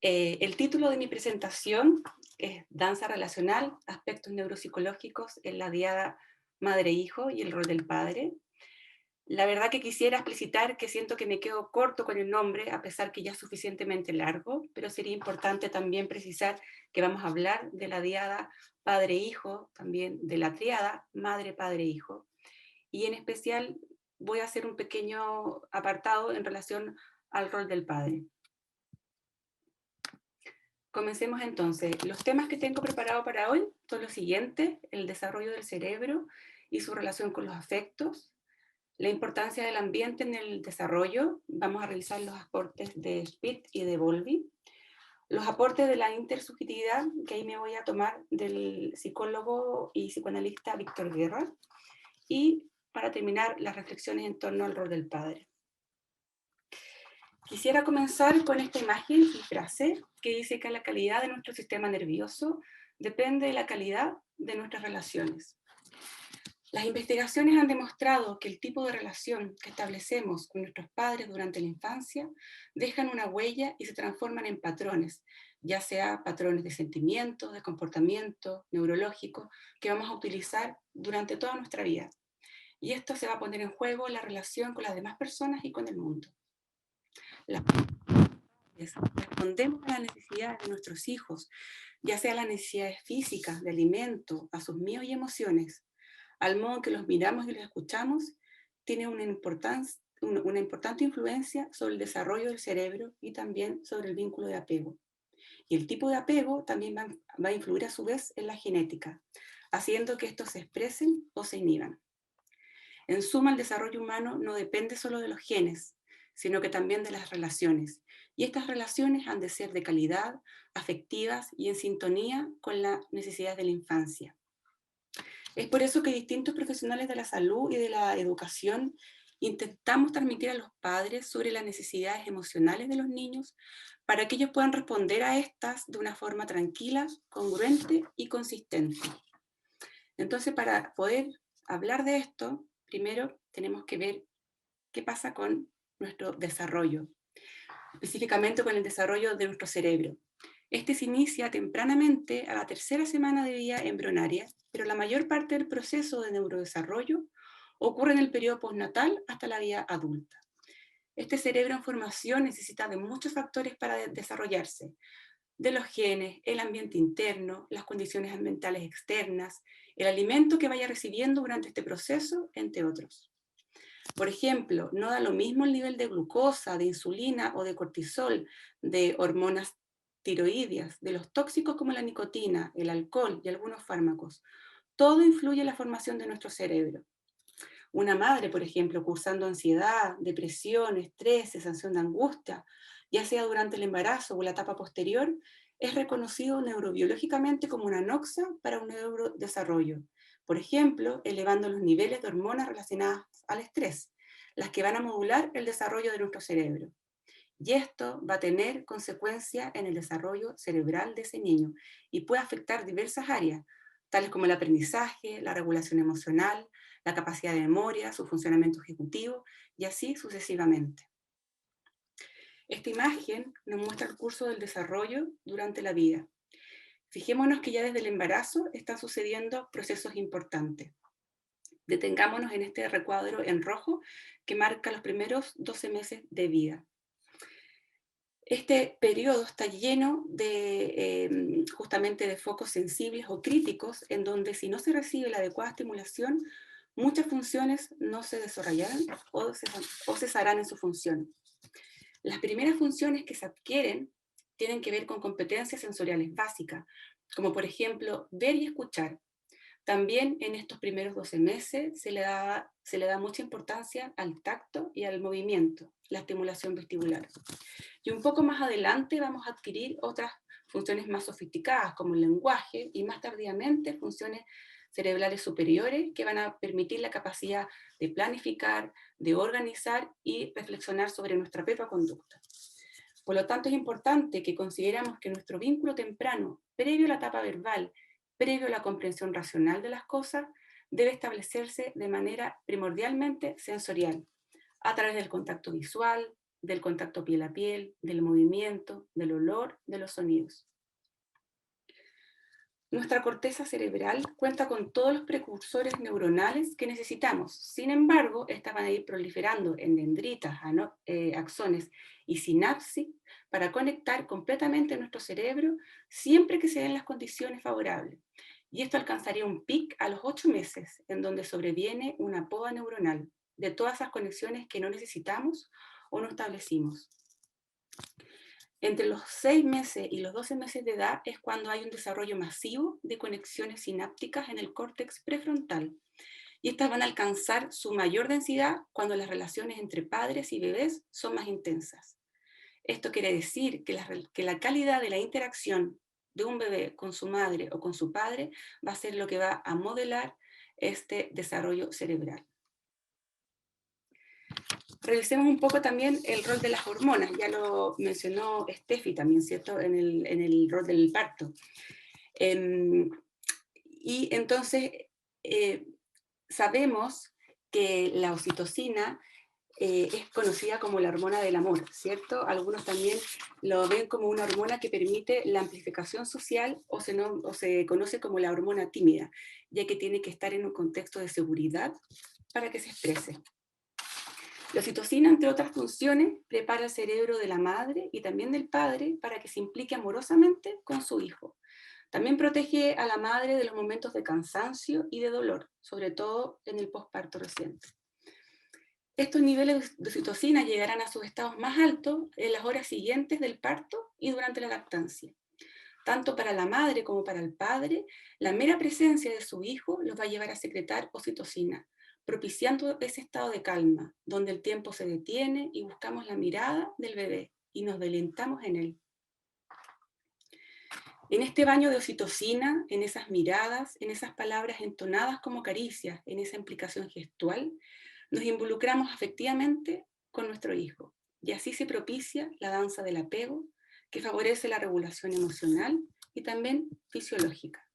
El título de mi presentación es Danza relacional, aspectos neuropsicológicos en la diada madre-hijo y el rol del padre. La verdad que quisiera explicitar que siento que me quedo corto con el nombre, a pesar que ya es suficientemente largo, pero sería importante también precisar que vamos a hablar de la diada padre-hijo, también de la triada madre-padre-hijo, y en especial voy a hacer un pequeño apartado en relación al rol del padre. Comencemos entonces. Los temas que tengo preparado para hoy son los siguientes: el desarrollo del cerebro y su relación con los afectos, la importancia del ambiente en el desarrollo. Vamos a revisar los aportes de Spitt y de Bowlby, los aportes de la intersubjetividad, que ahí me voy a tomar del psicólogo y psicoanalista Víctor Guerra, y para terminar, las reflexiones en torno al rol del padre. Quisiera comenzar con esta imagen y frase que dice que la calidad de nuestro sistema nervioso depende de la calidad de nuestras relaciones. Las investigaciones han demostrado que el tipo de relación que establecemos con nuestros padres durante la infancia dejan una huella y se transforman en patrones, ya sea patrones de sentimientos, de comportamiento, neurológicos, que vamos a utilizar durante toda nuestra vida. Y esto se va a poner en juego en la relación con las demás personas y con el mundo. Respondemos a las necesidades de nuestros hijos, ya sea las necesidades físicas, de alimento, a sus miedos y emociones, al modo que los miramos y los escuchamos, tiene una importante influencia sobre el desarrollo del cerebro y también sobre el vínculo de apego. Y el tipo de apego también va a influir a su vez en la genética, haciendo que estos se expresen o se inhiban. En suma, el desarrollo humano no depende solo de los genes, sino que también de las relaciones. Y estas relaciones han de ser de calidad, afectivas y en sintonía con las necesidades de la infancia. Es por eso que distintos profesionales de la salud y de la educación intentamos transmitir a los padres sobre las necesidades emocionales de los niños para que ellos puedan responder a estas de una forma tranquila, congruente y consistente. Entonces, para poder hablar de esto, primero tenemos que ver qué pasa con nuestro desarrollo, específicamente con el desarrollo de nuestro cerebro. Este se inicia tempranamente a la tercera semana de vida embrionaria, pero la mayor parte del proceso de neurodesarrollo ocurre en el periodo postnatal hasta la vida adulta. Este cerebro en formación necesita de muchos factores para desarrollarse, de los genes, el ambiente interno, las condiciones ambientales externas, el alimento que vaya recibiendo durante este proceso, entre otros. Por ejemplo, no da lo mismo el nivel de glucosa, de insulina o de cortisol, de hormonas tiroideas, de los tóxicos como la nicotina, el alcohol y algunos fármacos. Todo influye en la formación de nuestro cerebro. Una madre, por ejemplo, cursando ansiedad, depresión, estrés, sensación de angustia, ya sea durante el embarazo o la etapa posterior, es reconocido neurobiológicamente como una anoxia para un neurodesarrollo. Por ejemplo, elevando los niveles de hormonas relacionadas al estrés, las que van a modular el desarrollo de nuestro cerebro. Y esto va a tener consecuencias en el desarrollo cerebral de ese niño y puede afectar diversas áreas, tales como el aprendizaje, la regulación emocional, la capacidad de memoria, su funcionamiento ejecutivo y así sucesivamente. Esta imagen nos muestra el curso del desarrollo durante la vida. Fijémonos que ya desde el embarazo están sucediendo procesos importantes. Detengámonos en este recuadro en rojo que marca los primeros 12 meses de vida. Este periodo está lleno de justamente de focos sensibles o críticos en donde si no se recibe la adecuada estimulación, muchas funciones no se desarrollarán o cesarán en su función. Las primeras funciones que se adquieren tienen que ver con competencias sensoriales básicas, como por ejemplo ver y escuchar. También en estos primeros 12 meses se le da mucha importancia al tacto y al movimiento, la estimulación vestibular. Y un poco más adelante vamos a adquirir otras funciones más sofisticadas, como el lenguaje, y más tardíamente funciones cerebrales superiores que van a permitir la capacidad de planificar, de organizar y reflexionar sobre nuestra propia conducta. Por lo tanto, es importante que consideramos que nuestro vínculo temprano, previo a la etapa verbal, previo a la comprensión racional de las cosas, debe establecerse de manera primordialmente sensorial, a través del contacto visual, del contacto piel a piel, del movimiento, del olor, de los sonidos. Nuestra corteza cerebral cuenta con todos los precursores neuronales que necesitamos. Sin embargo, estas van a ir proliferando en dendritas, axones y sinapsis para conectar completamente nuestro cerebro siempre que se den las condiciones favorables. Y esto alcanzaría un pic a los 8 meses, en donde sobreviene una poda neuronal de todas esas conexiones que no necesitamos o no establecimos. Entre los 6 meses y los 12 meses de edad es cuando hay un desarrollo masivo de conexiones sinápticas en el córtex prefrontal. Y estas van a alcanzar su mayor densidad cuando las relaciones entre padres y bebés son más intensas. Esto quiere decir que la calidad de la interacción de un bebé con su madre o con su padre va a ser lo que va a modelar este desarrollo cerebral. Revisemos un poco también el rol de las hormonas, ya lo mencionó Steffi también, ¿cierto? En el rol del parto. Y entonces sabemos que la oxitocina es conocida como la hormona del amor, ¿cierto? Algunos también lo ven como una hormona que permite la amplificación social o se conoce como la hormona tímida, ya que tiene que estar en un contexto de seguridad para que se exprese. La oxitocina, entre otras funciones, prepara el cerebro de la madre y también del padre para que se implique amorosamente con su hijo. También protege a la madre de los momentos de cansancio y de dolor, sobre todo en el posparto reciente. Estos niveles de oxitocina llegarán a sus estados más altos en las horas siguientes del parto y durante la lactancia. Tanto para la madre como para el padre, la mera presencia de su hijo los va a llevar a secretar oxitocina, propiciando ese estado de calma, donde el tiempo se detiene y buscamos la mirada del bebé y nos deleitamos en él. En este baño de oxitocina, en esas miradas, en esas palabras entonadas como caricias, en esa implicación gestual, nos involucramos afectivamente con nuestro hijo. Y así se propicia la danza del apego, que favorece la regulación emocional y también fisiológica.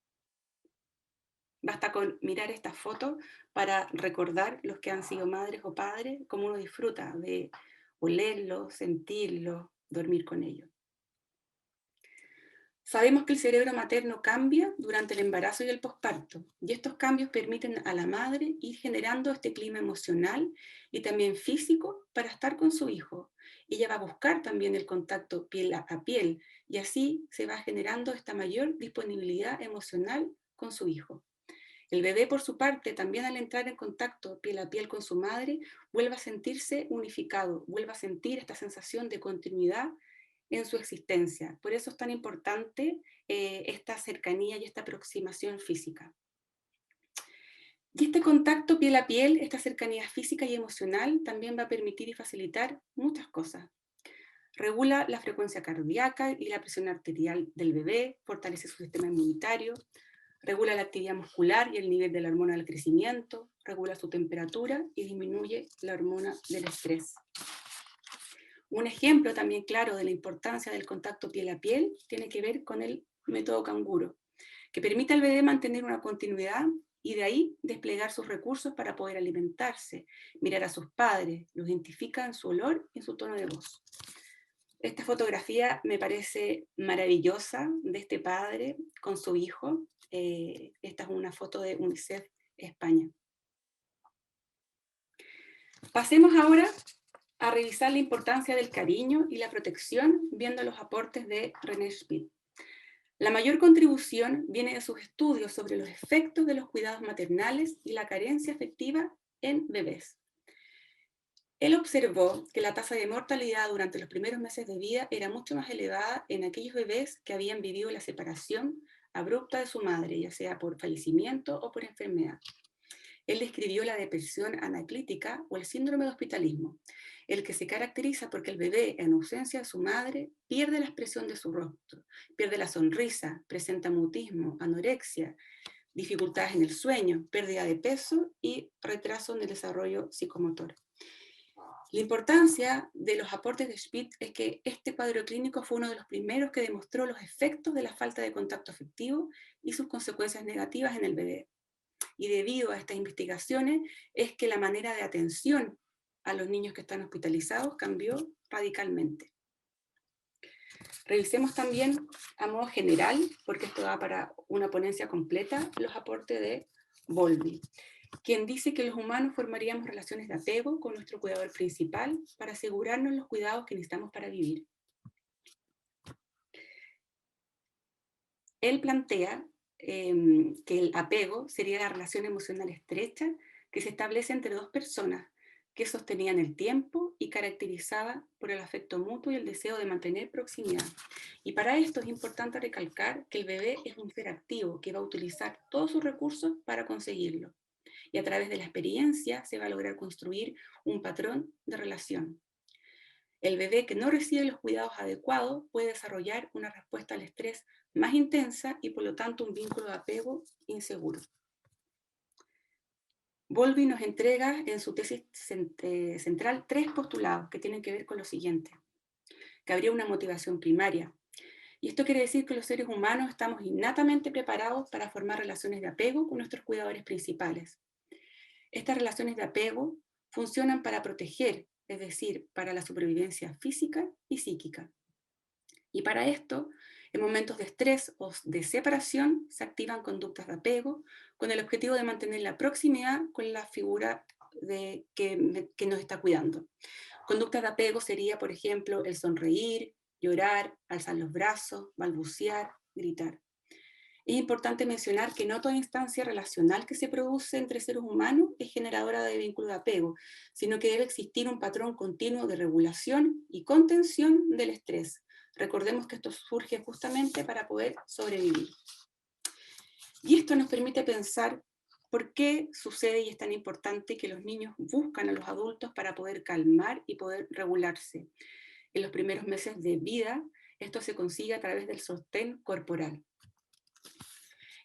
Basta con mirar esta foto para recordar los que han sido madres o padres, cómo uno disfruta de olerlo, sentirlo, dormir con ellos. Sabemos que el cerebro materno cambia durante el embarazo y el posparto, y estos cambios permiten a la madre ir generando este clima emocional y también físico para estar con su hijo. Ella va a buscar también el contacto piel a piel, y así se va generando esta mayor disponibilidad emocional con su hijo. El bebé, por su parte, también al entrar en contacto piel a piel con su madre, vuelve a sentirse unificado, vuelve a sentir esta sensación de continuidad en su existencia. Por eso es tan importante esta cercanía y esta aproximación física. Y este contacto piel a piel, esta cercanía física y emocional, también va a permitir y facilitar muchas cosas. Regula la frecuencia cardíaca y la presión arterial del bebé, fortalece su sistema inmunitario, regula la actividad muscular y el nivel de la hormona del crecimiento, regula su temperatura y disminuye la hormona del estrés. Un ejemplo también claro de la importancia del contacto piel a piel tiene que ver con el método canguro, que permite al bebé mantener una continuidad y de ahí desplegar sus recursos para poder alimentarse, mirar a sus padres, los identifica en su olor y en su tono de voz. Esta fotografía me parece maravillosa de este padre con su hijo. Esta es una foto de UNICEF España. Pasemos ahora a revisar la importancia del cariño y la protección viendo los aportes de René Spitz. La mayor contribución viene de sus estudios sobre los efectos de los cuidados maternales y la carencia afectiva en bebés. Él observó que la tasa de mortalidad durante los primeros meses de vida era mucho más elevada en aquellos bebés que habían vivido la separación abrupta de su madre, ya sea por fallecimiento o por enfermedad. Él describió la depresión anaclítica o el síndrome de hospitalismo, el que se caracteriza porque el bebé, en ausencia de su madre, pierde la expresión de su rostro, pierde la sonrisa, presenta mutismo, anorexia, dificultades en el sueño, pérdida de peso y retraso en el desarrollo psicomotor. La importancia de los aportes de Spitz es que este cuadro clínico fue uno de los primeros que demostró los efectos de la falta de contacto afectivo y sus consecuencias negativas en el bebé. Y debido a estas investigaciones es que la manera de atención a los niños que están hospitalizados cambió radicalmente. Revisemos también a modo general, porque esto da para una ponencia completa, los aportes de Bowlby, quien dice que los humanos formaríamos relaciones de apego con nuestro cuidador principal para asegurarnos los cuidados que necesitamos para vivir. Él plantea que el apego sería la relación emocional estrecha que se establece entre dos personas que sostenían el tiempo y caracterizada por el afecto mutuo y el deseo de mantener proximidad. Y para esto es importante recalcar que el bebé es un ser activo que va a utilizar todos sus recursos para conseguirlo. Y a través de la experiencia se va a lograr construir un patrón de relación. El bebé que no recibe los cuidados adecuados puede desarrollar una respuesta al estrés más intensa y por lo tanto un vínculo de apego inseguro. Bowlby nos entrega en su tesis central 3 postulados que tienen que ver con lo siguiente: que habría una motivación primaria. Y esto quiere decir que los seres humanos estamos innatamente preparados para formar relaciones de apego con nuestros cuidadores principales. Estas relaciones de apego funcionan para proteger, es decir, para la supervivencia física y psíquica. Y para esto, en momentos de estrés o de separación, se activan conductas de apego con el objetivo de mantener la proximidad con la figura que nos está cuidando. Conductas de apego sería, por ejemplo, el sonreír, llorar, alzar los brazos, balbucear, gritar. Es importante mencionar que no toda instancia relacional que se produce entre seres humanos es generadora de vínculo de apego, sino que debe existir un patrón continuo de regulación y contención del estrés. Recordemos que esto surge justamente para poder sobrevivir. Y esto nos permite pensar por qué sucede y es tan importante que los niños buscan a los adultos para poder calmar y poder regularse. En los primeros meses de vida, esto se consigue a través del sostén corporal.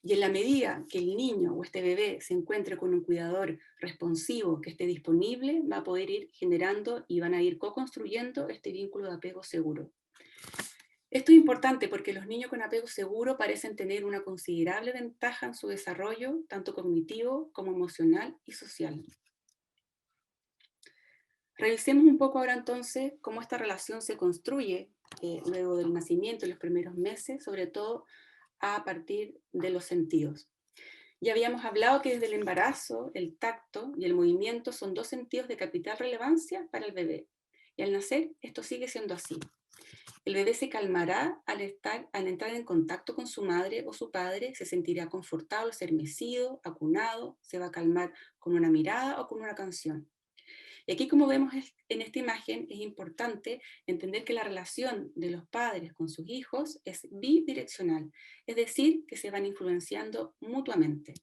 Y en la medida que el niño o este bebé se encuentre con un cuidador responsivo que esté disponible, va a poder ir generando y van a ir co-construyendo este vínculo de apego seguro. Esto es importante porque los niños con apego seguro parecen tener una considerable ventaja en su desarrollo, tanto cognitivo como emocional y social. Revisemos un poco ahora entonces cómo esta relación se construye luego del nacimiento, en los primeros meses, sobre todo a partir de los sentidos. Ya habíamos hablado que desde el embarazo, el tacto y el movimiento son 2 sentidos de capital relevancia para el bebé. Y al nacer, esto sigue siendo así. El bebé se calmará al entrar en contacto con su madre o su padre, se sentirá confortable, adormecido, acunado, se va a calmar con una mirada o con una canción. Y aquí, como vemos en esta imagen, es importante entender que la relación de los padres con sus hijos es bidireccional, es decir, que se van influenciando mutuamente.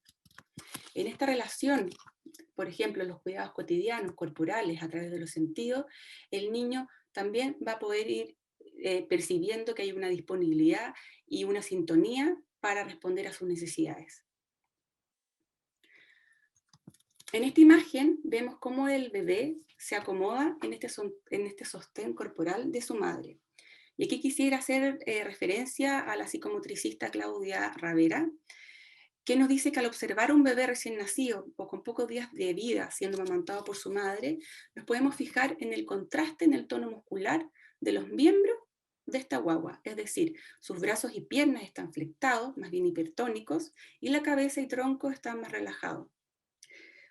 En esta relación, por ejemplo, los cuidados cotidianos, corporales, a través de los sentidos, el niño también va a poder ir percibiendo que hay una disponibilidad y una sintonía para responder a sus necesidades. En esta imagen vemos cómo el bebé se acomoda en este sostén corporal de su madre. Y aquí quisiera hacer referencia a la psicomotricista Claudia Ravera, que nos dice que al observar a un bebé recién nacido o con pocos días de vida siendo amamantado por su madre, nos podemos fijar en el contraste en el tono muscular de los miembros de esta guagua, es decir, sus brazos y piernas están flectados, más bien hipertónicos, y la cabeza y tronco están más relajados.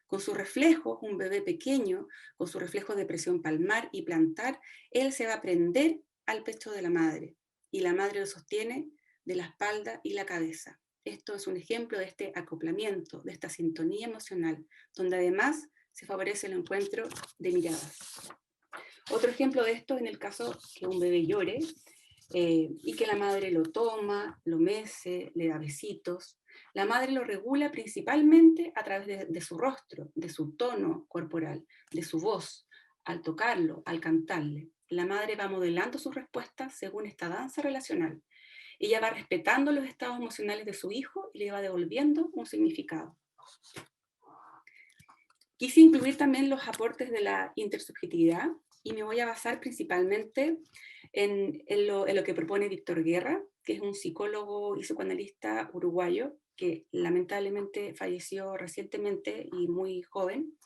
Con sus reflejos, un bebé pequeño, con su reflejo de presión palmar y plantar, él se va a prender al pecho de la madre y la madre lo sostiene de la espalda y la cabeza. Esto es un ejemplo de este acoplamiento, de esta sintonía emocional, donde además se favorece el encuentro de miradas. Otro ejemplo de esto en el caso que un bebé llore y que la madre lo toma, lo mece, le da besitos. La madre lo regula principalmente a través de su rostro, de su tono corporal, de su voz, al tocarlo, al cantarle. La madre va modelando sus respuestas según esta danza relacional. Ella va respetando los estados emocionales de su hijo y le va devolviendo un significado. Quise incluir también los aportes de la intersubjetividad y me voy a basar principalmente en lo que propone Víctor Guerra, que es un psicólogo y psicoanalista uruguayo que lamentablemente falleció recientemente y muy joven.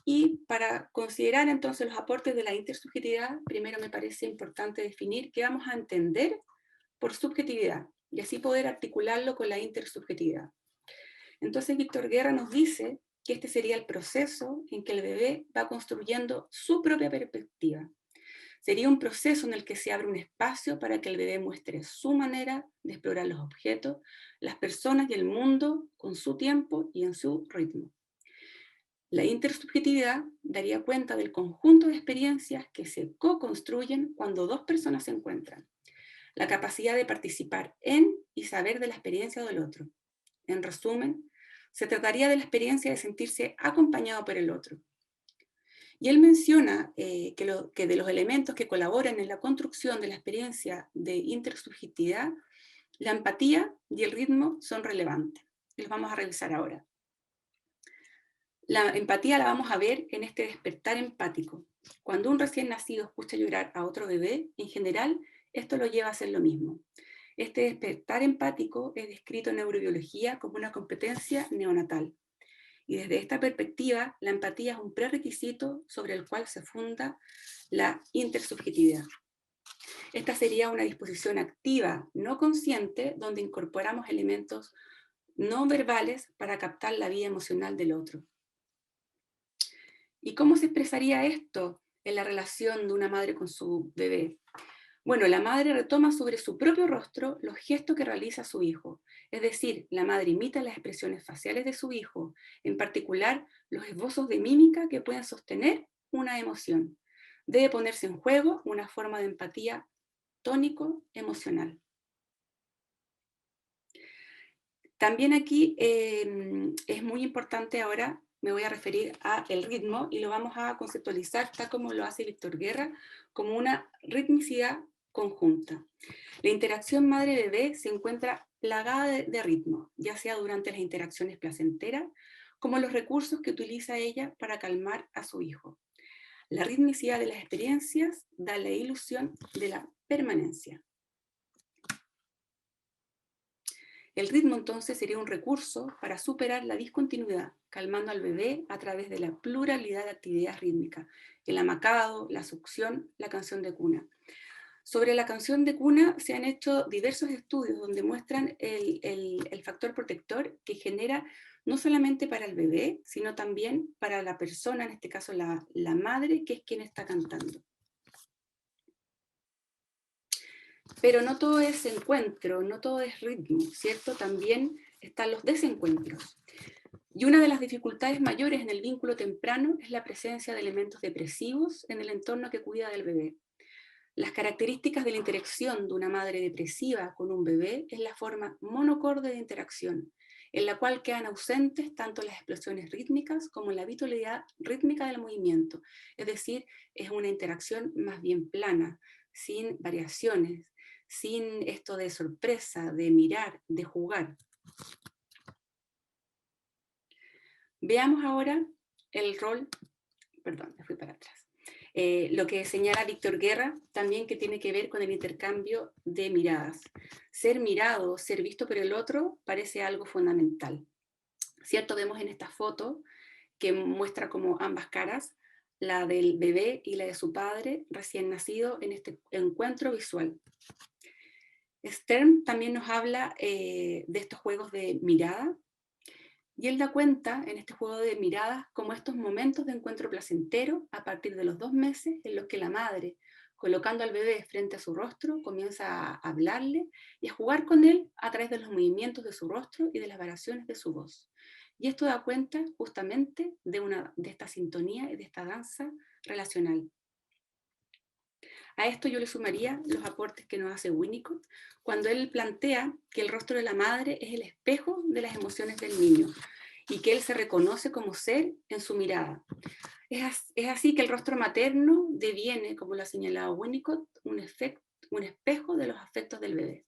Y para considerar entonces los aportes de la intersubjetividad, primero me parece importante definir qué vamos a entender por subjetividad, y así poder articularlo con la intersubjetividad. Entonces Víctor Guerra nos dice que este sería el proceso en que el bebé va construyendo su propia perspectiva. Sería un proceso en el que se abre un espacio para que el bebé muestre su manera de explorar los objetos, las personas y el mundo con su tiempo y en su ritmo. La intersubjetividad daría cuenta del conjunto de experiencias que se co-construyen cuando dos personas se encuentran. La capacidad de participar en y saber de la experiencia del otro. En resumen, se trataría de la experiencia de sentirse acompañado por el otro. Y él menciona que de los elementos que colaboran en la construcción de la experiencia de intersubjetividad, la empatía y el ritmo son relevantes. Y los vamos a revisar ahora. La empatía la vamos a ver en este despertar empático. Cuando un recién nacido escucha llorar a otro bebé, en general, esto lo lleva a hacer lo mismo. Este despertar empático es descrito en neurobiología como una competencia neonatal. Y desde esta perspectiva, la empatía es un prerequisito sobre el cual se funda la intersubjetividad. Esta sería una disposición activa, no consciente, donde incorporamos elementos no verbales para captar la vida emocional del otro. ¿Y cómo se expresaría esto en la relación de una madre con su bebé? Bueno, la madre retoma sobre su propio rostro los gestos que realiza su hijo. Es decir, la madre imita las expresiones faciales de su hijo, en particular los esbozos de mímica que pueden sostener una emoción. Debe ponerse en juego una forma de empatía tónico-emocional. También aquí es muy importante ahora, me voy a referir al ritmo y lo vamos a conceptualizar tal como lo hace Víctor Guerra, como una ritmicidad conjunta. La interacción madre-bebé se encuentra plagada de ritmo, ya sea durante las interacciones placenteras, como los recursos que utiliza ella para calmar a su hijo. La ritmicidad de las experiencias da la ilusión de la permanencia. El ritmo entonces sería un recurso para superar la discontinuidad, calmando al bebé a través de la pluralidad de actividades rítmicas, el amacado, la succión, la canción de cuna. Sobre la canción de cuna se han hecho diversos estudios donde muestran el factor protector que genera no solamente para el bebé, sino también para la persona, en este caso la madre, que es quien está cantando. Pero no todo es encuentro, no todo es ritmo, ¿cierto? También están los desencuentros. Y una de las dificultades mayores en el vínculo temprano es la presencia de elementos depresivos en el entorno que cuida del bebé. Las características de la interacción de una madre depresiva con un bebé es la forma monocorde de interacción, en la cual quedan ausentes tanto las explosiones rítmicas como la vitalidad rítmica del movimiento. Es decir, es una interacción más bien plana, sin variaciones, sin esto de sorpresa, de mirar, de jugar. Veamos ahora el rol, perdón, me fui para atrás. Lo que señala Víctor Guerra, también que tiene que ver con el intercambio de miradas. Ser mirado, ser visto por el otro, parece algo fundamental. ¿Cierto? Vemos en esta foto que muestra como ambas caras, la del bebé y la de su padre recién nacido en este encuentro visual. Stern también nos habla de estos juegos de mirada, y él da cuenta en este juego de miradas como estos momentos de encuentro placentero a partir de los 2 meses en los que la madre, colocando al bebé frente a su rostro, comienza a hablarle y a jugar con él a través de los movimientos de su rostro y de las variaciones de su voz. Y esto da cuenta justamente de esta sintonía y de esta danza relacional. A esto yo le sumaría los aportes que nos hace Winnicott cuando él plantea que el rostro de la madre es el espejo de las emociones del niño y que él se reconoce como ser en su mirada. Es así que el rostro materno deviene, como lo ha señalado Winnicott, un espejo de los afectos del bebé.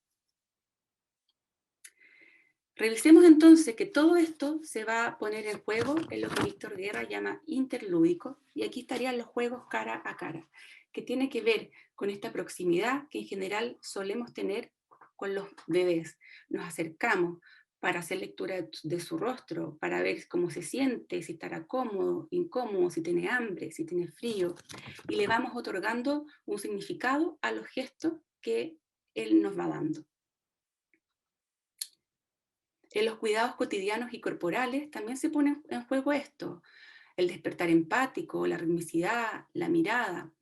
Revisemos entonces que todo esto se va a poner en juego en lo que Víctor Guerra llama interlúdico, y aquí estarían los juegos cara a cara, que tiene que ver con esta proximidad que en general solemos tener con los bebés. Nos acercamos, para hacer lectura de su rostro, para ver cómo se siente, si estará cómodo, incómodo, si tiene hambre, si tiene frío. Y le vamos otorgando un significado a los gestos que él nos va dando. En los cuidados cotidianos y corporales también se pone en juego esto, el despertar empático, la ritmicidad, la mirada.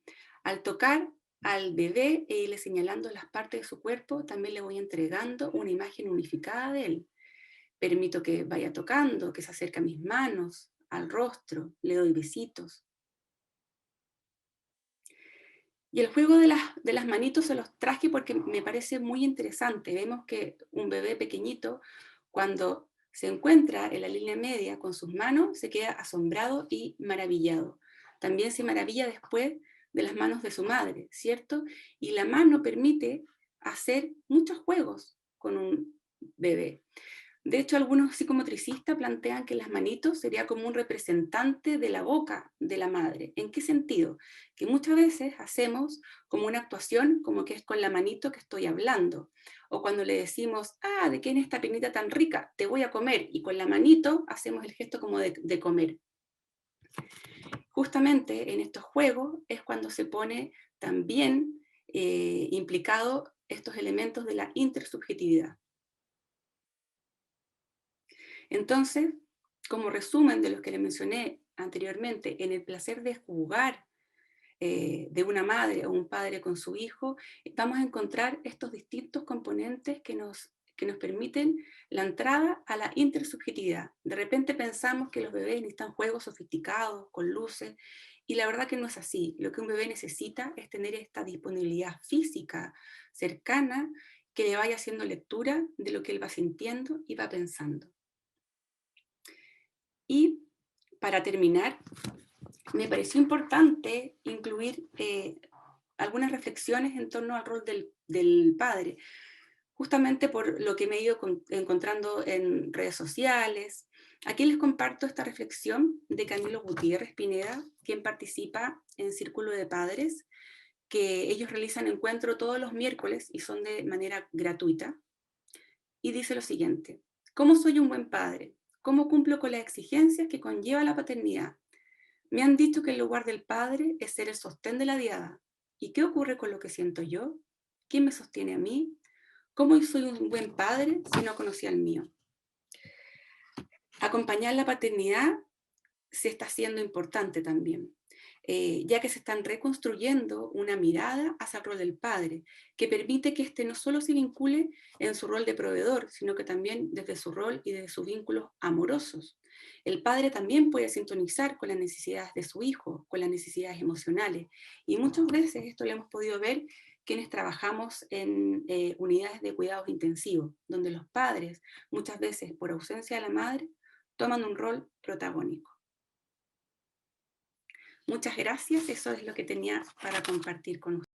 Al tocar al bebé e irle señalando las partes de su cuerpo, también le voy entregando una imagen unificada de él. Permito que vaya tocando, que se acerque a mis manos, al rostro, le doy besitos. Y el juego de las manitos se los traje porque me parece muy interesante. Vemos que un bebé pequeñito, cuando se encuentra en la línea media con sus manos, se queda asombrado y maravillado. También se maravilla después de las manos de su madre, ¿cierto? Y la mano permite hacer muchos juegos con un bebé. De hecho, algunos psicomotricistas plantean que las manitos sería como un representante de la boca de la madre. ¿En qué sentido? Que muchas veces hacemos como una actuación como que es con la manito que estoy hablando. O cuando le decimos, ah, ¿de quién es esta pinita tan rica? Te voy a comer. Y con la manito hacemos el gesto como de comer. Justamente en estos juegos es cuando se pone también implicado estos elementos de la intersubjetividad. Entonces, como resumen de los que le mencioné anteriormente, en el placer de jugar de una madre o un padre con su hijo, vamos a encontrar estos distintos componentes que nos permiten la entrada a la intersubjetividad. De repente pensamos que los bebés necesitan juegos sofisticados, con luces, y la verdad que no es así. Lo que un bebé necesita es tener esta disponibilidad física cercana que le vaya haciendo lectura de lo que él va sintiendo y va pensando. Y para terminar, me pareció importante incluir algunas reflexiones en torno al rol del padre, justamente por lo que me he ido encontrando en redes sociales. Aquí les comparto esta reflexión de Camilo Gutiérrez Pineda, quien participa en Círculo de Padres, que ellos realizan encuentro todos los miércoles y son de manera gratuita. Y dice lo siguiente: ¿cómo soy un buen padre? ¿Cómo cumplo con las exigencias que conlleva la paternidad? Me han dicho que el lugar del padre es ser el sostén de la diada. ¿Y qué ocurre con lo que siento yo? ¿Quién me sostiene a mí? ¿Cómo soy un buen padre si no conocía el mío? Acompañar la paternidad se está haciendo importante también, ya que se están reconstruyendo una mirada hacia el rol del padre, que permite que éste no solo se vincule en su rol de proveedor, sino que también desde su rol y desde sus vínculos amorosos. El padre también puede sintonizar con las necesidades de su hijo, con las necesidades emocionales, y muchas veces esto lo hemos podido ver quienes trabajamos en unidades de cuidados intensivos, donde los padres, muchas veces por ausencia de la madre, toman un rol protagónico. Muchas gracias, eso es lo que tenía para compartir con ustedes.